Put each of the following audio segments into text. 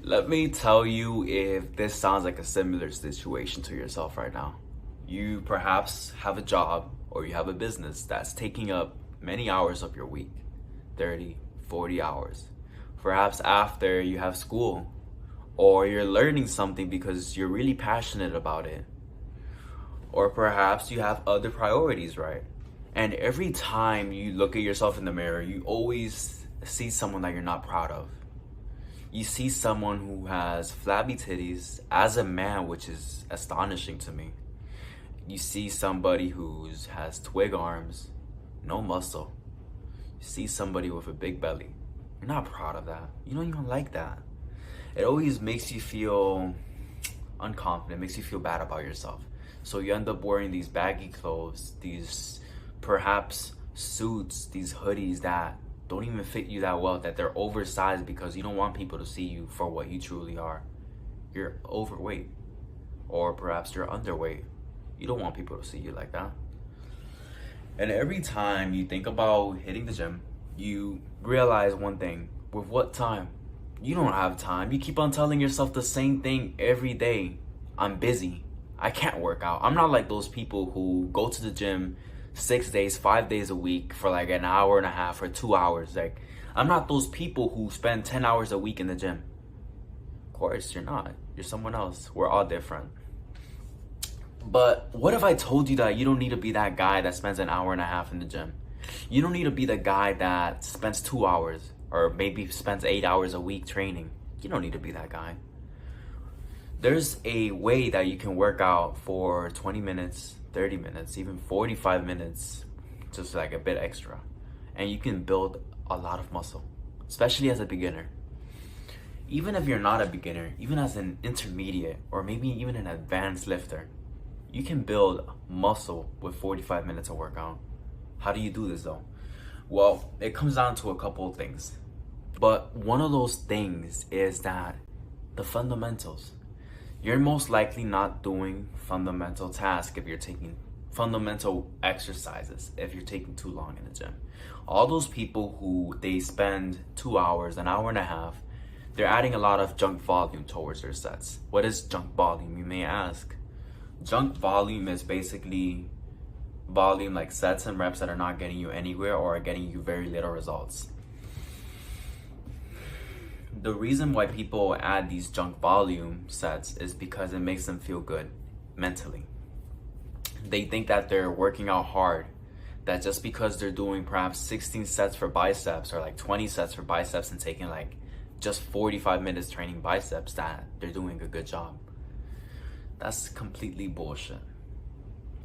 Let me tell you if this sounds like a similar situation to yourself right now. You perhaps have a job or you have a business that's taking up many hours of your week, 30, 40 hours. Perhaps after you have school or you're learning something because you're really passionate about it. Or perhaps you have other priorities, right? And every time you look at yourself in the mirror, you always see someone that you're not proud of. You see someone who has flabby titties as a man, which is astonishing to me. You see somebody who has twig arms, no muscle. You see somebody with a big belly. You're not proud of that. You don't even like that. It always makes you feel unconfident, makes you feel bad about yourself. So you end up wearing these baggy clothes, these perhaps suits, these hoodies that don't even fit you that well, that they're oversized because you don't want people to see you for what you truly are. You're overweight, or perhaps you're underweight. You don't want people to see you like that. And every time you think about hitting the gym, you realize one thing: with what time? You don't have time. You keep on telling yourself the same thing every day. I'm busy. I can't work out. I'm not like those people who go to the gym 6 days, 5 days a week for like an hour and a half or 2 hours. Like, I'm not those people who spend 10 hours a week in the gym. Of course, you're not. You're someone else. We're all different. But what if I told you that you don't need to be that guy that spends an hour and a half in the gym? You don't need to be the guy that spends 2 hours or maybe spends 8 hours a week training. You don't need to be that guy. There's a way that you can work out for 20 minutes, 30 minutes, even 45 minutes, just like a bit extra. And you can build a lot of muscle, especially as a beginner. Even if you're not a beginner, even as an intermediate or maybe even an advanced lifter, you can build muscle with 45 minutes of workout. How do you do this though? Well, it comes down to a couple of things. But one of those things is that the fundamentals. You're most likely not doing fundamental tasks if you're taking fundamental exercises, if you're taking too long in the gym. All those people who they spend 2 hours, an hour and a half, they're adding a lot of junk volume towards their sets. What is junk volume, you may ask? Junk volume is basically volume like sets and reps that are not getting you anywhere or are getting you very little results. The reason why people add these junk volume sets is because it makes them feel good mentally. They think that they're working out hard, that just because they're doing perhaps 16 sets for biceps or like 20 sets for biceps and taking like just 45 minutes training biceps, that they're doing a good job. That's completely bullshit.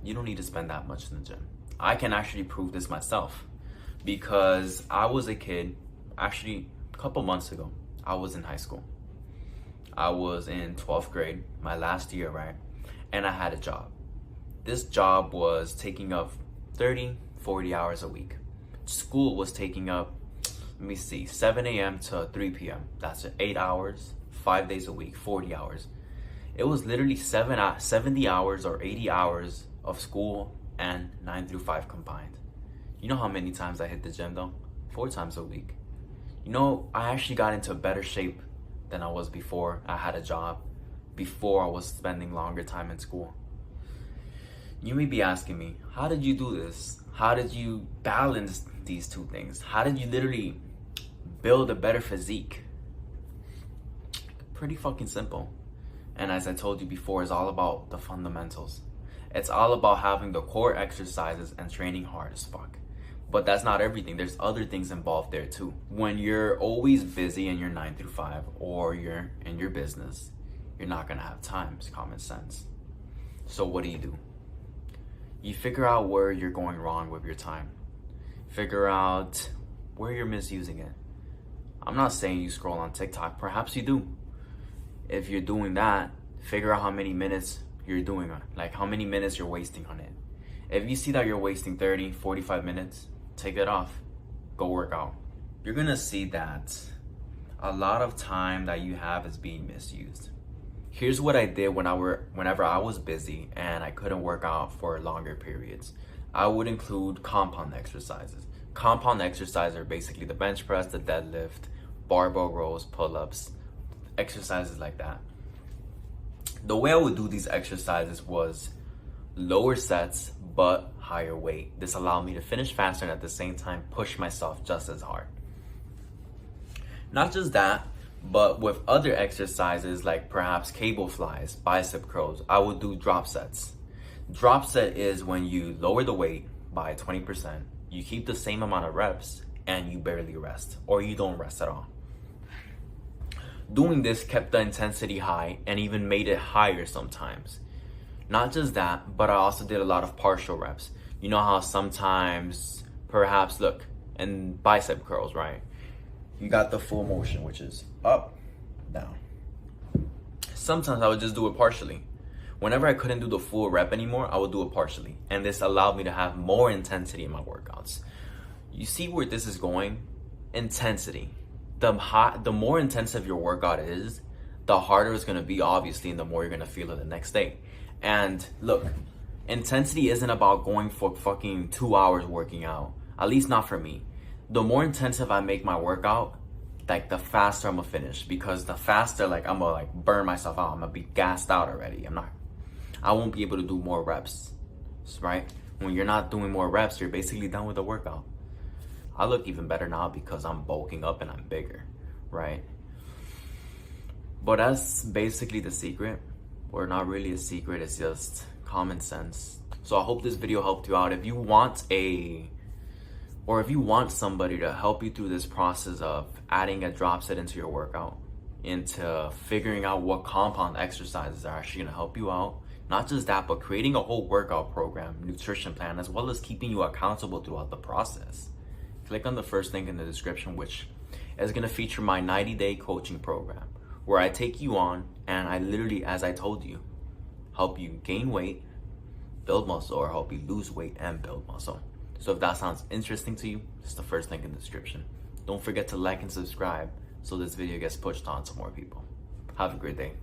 You don't need to spend that much in the gym. I can actually prove this myself because I was a kid, actually a couple months ago. I was in high school. I was in 12th grade, my last year, right? And I had a job. This job was taking up 30, 40 hours a week. School was taking up, 7 a.m. to 3 p.m. That's 8 hours, 5 days a week, 40 hours. It was literally 70 hours or 80 hours of school and 9 through 5 combined. You know how many times I hit the gym though? 4 times a week. You know, I actually got into better shape than I was before I had a job, before I was spending longer time in school. You may be asking me, how did you do this? How did you balance these two things? How did you literally build a better physique? Pretty fucking simple. And as I told you before, it's all about the fundamentals. It's all about having the core exercises and training hard as fuck. But that's not everything. There's other things involved there too. When you're always busy in your 9 through 5 or you're in your business, you're not gonna have time. It's common sense. So what do? You figure out where you're going wrong with your time. Figure out where you're misusing it. I'm not saying you scroll on TikTok. Perhaps you do. If you're doing that, figure out how many minutes you're doing on it. Like how many minutes you're wasting on it. If you see that you're wasting 30, 45 minutes, take it off. Go work out. You're gonna see that a lot of time that you have is being misused. Here's what I did whenever I was busy and I couldn't work out for longer periods. I would include compound exercises. Compound exercises are basically the bench press, the deadlift, barbell rows, pull-ups, exercises like that. The way I would do these exercises was lower sets but higher weight. This allowed me to finish faster and at the same time push myself just as hard. Not just that, but with other exercises like perhaps cable flies, bicep curls, I would do drop sets. Drop set is when you lower the weight by 20%, you keep the same amount of reps, and you barely rest, or you don't rest at all. Doing this kept the intensity high and even made it higher sometimes. Not just that, but I also did a lot of partial reps. You know how sometimes, perhaps, look, in bicep curls, right? You got the full motion, which is up, down. Sometimes I would just do it partially. Whenever I couldn't do the full rep anymore, I would do it partially. And this allowed me to have more intensity in my workouts. You see where this is going? Intensity. The more intensive your workout is, the harder it's gonna be, obviously, and the more you're gonna feel it the next day. And look, intensity isn't about going for fucking 2 hours working out. At least not for me. The more intensive I make my workout, like the faster I'm gonna finish. Because the faster, like, I'm gonna like burn myself out. I'm gonna be gassed out already. I won't be able to do more reps, right? When you're not doing more reps, you're basically done with the workout. I look even better now because I'm bulking up and I'm bigger, right? But that's basically the secret, or not really a secret, it's just common sense. So I hope this video helped you out. If you want somebody to help you through this process of adding a drop set into your workout, into figuring out what compound exercises are actually gonna help you out, not just that, but creating a whole workout program, nutrition plan, as well as keeping you accountable throughout the process, click on the first link in the description, which is gonna feature my 90-day coaching program, where I take you on and I literally, as I told you, help you gain weight, build muscle, or help you lose weight and build muscle. So if that sounds interesting to you, it's the first link in the description. Don't forget to like and subscribe so this video gets pushed on to more people. Have a great day.